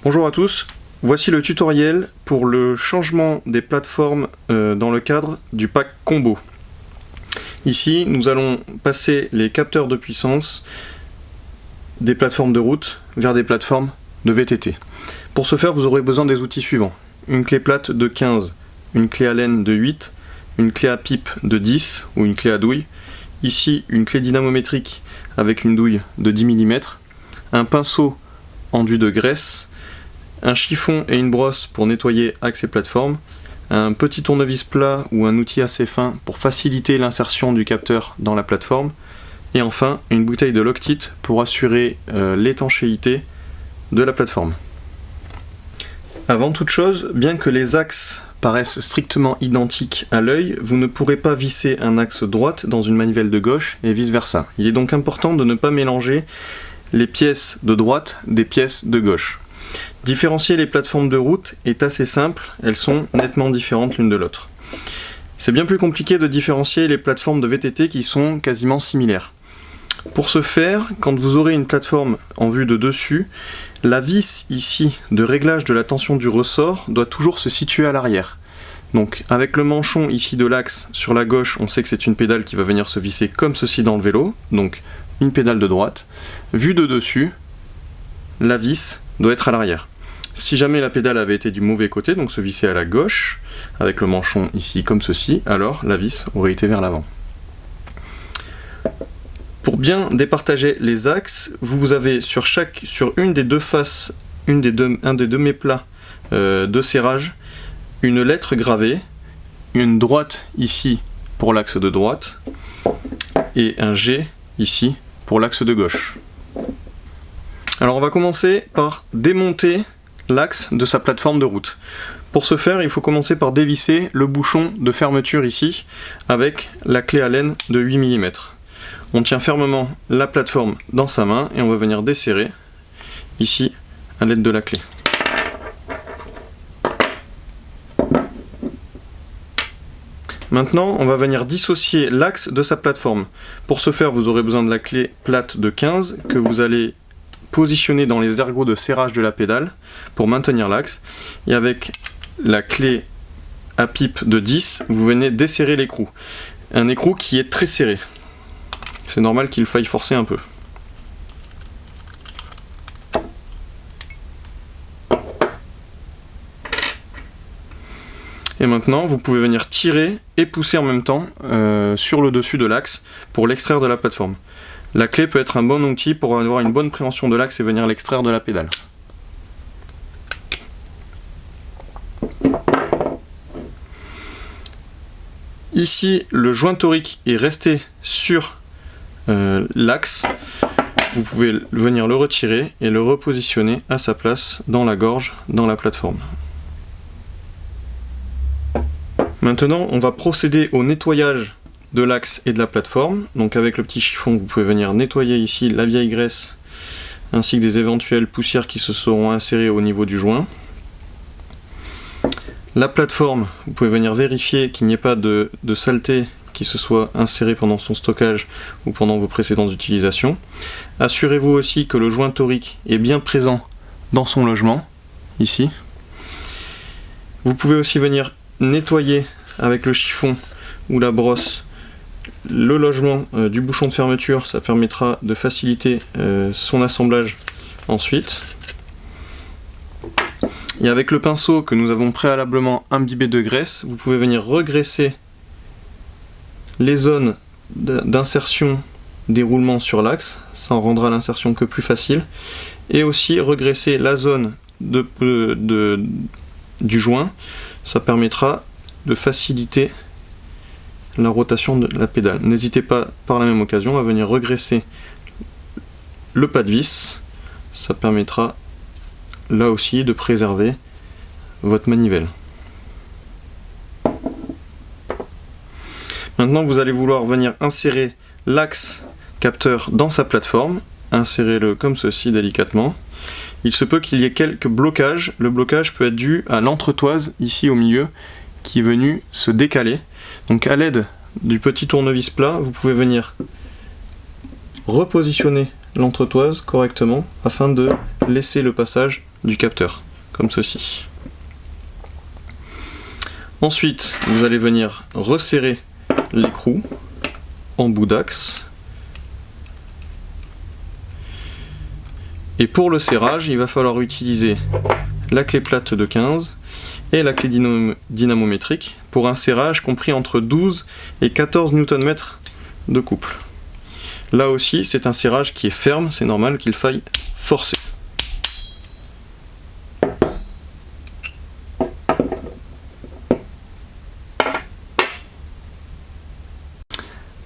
Bonjour à tous, voici le tutoriel pour le changement des plateformes dans le cadre du pack combo. Ici, nous allons passer les capteurs de puissance des plateformes de route vers des plateformes de VTT. Pour ce faire, vous aurez besoin des outils suivants. Une clé plate de 15, une clé Allen de 8, une clé à pipe de 10 ou une clé à douille. Ici, une clé dynamométrique avec une douille de 10 mm, un pinceau enduit de graisse, un chiffon et une brosse pour nettoyer axe et plateforme, un petit tournevis plat ou un outil assez fin pour faciliter l'insertion du capteur dans la plateforme, et enfin une bouteille de Loctite pour assurer l'étanchéité de la plateforme. Avant toute chose, bien que les axes paraissent strictement identiques à l'œil, vous ne pourrez pas visser un axe droite dans une manivelle de gauche et vice versa. Il est donc important de ne pas mélanger les pièces de droite des pièces de gauche. Différencier les plateformes de route est assez simple, elles sont nettement différentes l'une de l'autre. C'est bien plus compliqué de différencier les plateformes de VTT qui sont quasiment similaires. Pour ce faire, quand vous aurez une plateforme en vue de dessus, la vis ici de réglage de la tension du ressort doit toujours se situer à l'arrière. Donc avec le manchon ici de l'axe sur la gauche, on sait que c'est une pédale qui va venir se visser comme ceci dans le vélo, donc une pédale de droite. Vue de dessus, la vis doit être à l'arrière. Si jamais la pédale avait été du mauvais côté, donc se visser à la gauche, avec le manchon ici comme ceci, alors la vis aurait été vers l'avant. Pour bien départager les axes, vous avez sur une des deux faces, un des deux méplats de serrage, une lettre gravée, une droite ici pour l'axe de droite, et un G ici pour l'axe de gauche. Alors on va commencer par démonter l'axe de sa plateforme de route. Pour ce faire, il faut commencer par dévisser le bouchon de fermeture ici avec la clé Allen de 8 mm. On tient fermement la plateforme dans sa main et on va venir desserrer ici à l'aide de la clé. Maintenant, on va venir dissocier l'axe de sa plateforme. Pour ce faire, vous aurez besoin de la clé plate de 15 que vous allez positionner dans les ergots de serrage de la pédale pour maintenir l'axe. Et avec la clé à pipe de 10, vous venez desserrer l'écrou. Un écrou qui est très serré. C'est normal qu'il faille forcer un peu. Et maintenant, vous pouvez venir tirer et pousser en même temps sur le dessus de l'axe pour l'extraire de la plateforme. La clé peut être un bon outil pour avoir une bonne préhension de l'axe et venir l'extraire de la pédale. Ici, le joint torique est resté sur l'axe. Vous pouvez venir le retirer et le repositionner à sa place dans la gorge, dans la plateforme. Maintenant, on va procéder au nettoyage de l'axe et de la plateforme. Donc avec le petit chiffon, vous pouvez venir nettoyer ici la vieille graisse ainsi que des éventuelles poussières qui se seront insérées au niveau du joint. La plateforme, vous pouvez venir vérifier qu'il n'y ait pas de saleté qui se soit insérée pendant son stockage ou pendant vos précédentes utilisations. Assurez-vous aussi que le joint torique est bien présent dans son logement, ici. Vous pouvez aussi venir nettoyer avec le chiffon ou la brosse le logement du bouchon de fermeture, ça permettra de faciliter son assemblage ensuite. Et avec le pinceau que nous avons préalablement imbibé de graisse, vous pouvez venir regraisser les zones d'insertion des roulements sur l'axe, ça en rendra l'insertion que plus facile, et aussi regraisser la zone du joint, ça permettra de faciliter la rotation de la pédale. N'hésitez pas par la même occasion à venir regraisser le pas de vis, ça permettra là aussi de préserver votre manivelle. Maintenant vous allez vouloir venir insérer l'axe capteur dans sa plateforme, insérez-le comme ceci délicatement. Il se peut qu'il y ait quelques blocages, le blocage peut être dû à l'entretoise ici au milieu qui est venu se décaler. Donc à l'aide du petit tournevis plat, vous pouvez venir repositionner l'entretoise correctement afin de laisser le passage du capteur, comme ceci. Ensuite, vous allez venir resserrer l'écrou en bout d'axe. Et pour le serrage, il va falloir utiliser la clé plate de 15 et la clé dynamométrique pour un serrage compris entre 12 et 14 Nm de couple. Là aussi, c'est un serrage qui est ferme, c'est normal qu'il faille forcer.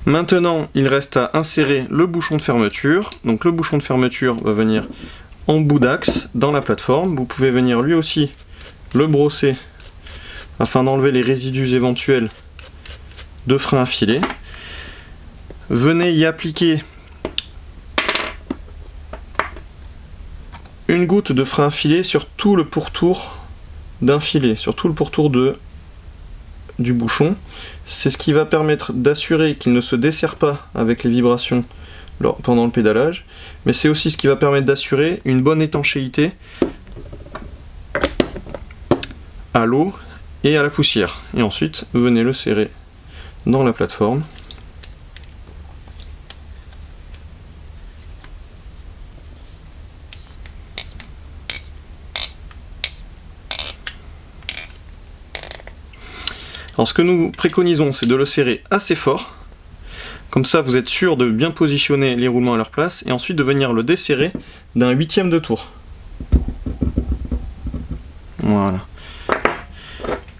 Maintenant, il reste à insérer le bouchon de fermeture. Donc le bouchon de fermeture va venir en bout d'axe dans la plateforme. Vous pouvez venir lui aussi le brosser afin d'enlever les résidus éventuels de frein à filet. Venez y appliquer une goutte de frein à filet sur tout le pourtour d'un filet, sur tout le pourtour du bouchon. C'est ce qui va permettre d'assurer qu'il ne se desserre pas avec les vibrations pendant le pédalage, mais c'est aussi ce qui va permettre d'assurer une bonne étanchéité à l'eau et à la poussière. Et ensuite, venez le serrer dans la plateforme. Alors ce que nous préconisons, c'est de le serrer assez fort, comme ça vous êtes sûr de bien positionner les roulements à leur place, et ensuite de venir le desserrer d'un 1/8 de tour. Voilà.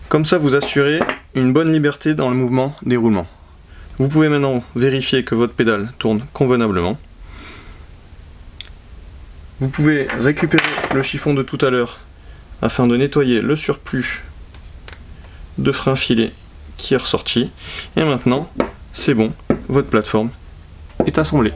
Comme ça vous assurez une bonne liberté dans le mouvement des roulements. Vous pouvez maintenant vérifier que votre pédale tourne convenablement. Vous pouvez récupérer le chiffon de tout à l'heure afin de nettoyer le surplus de frein filet qui est ressorti. Et maintenant, c'est bon, votre plateforme est assemblée.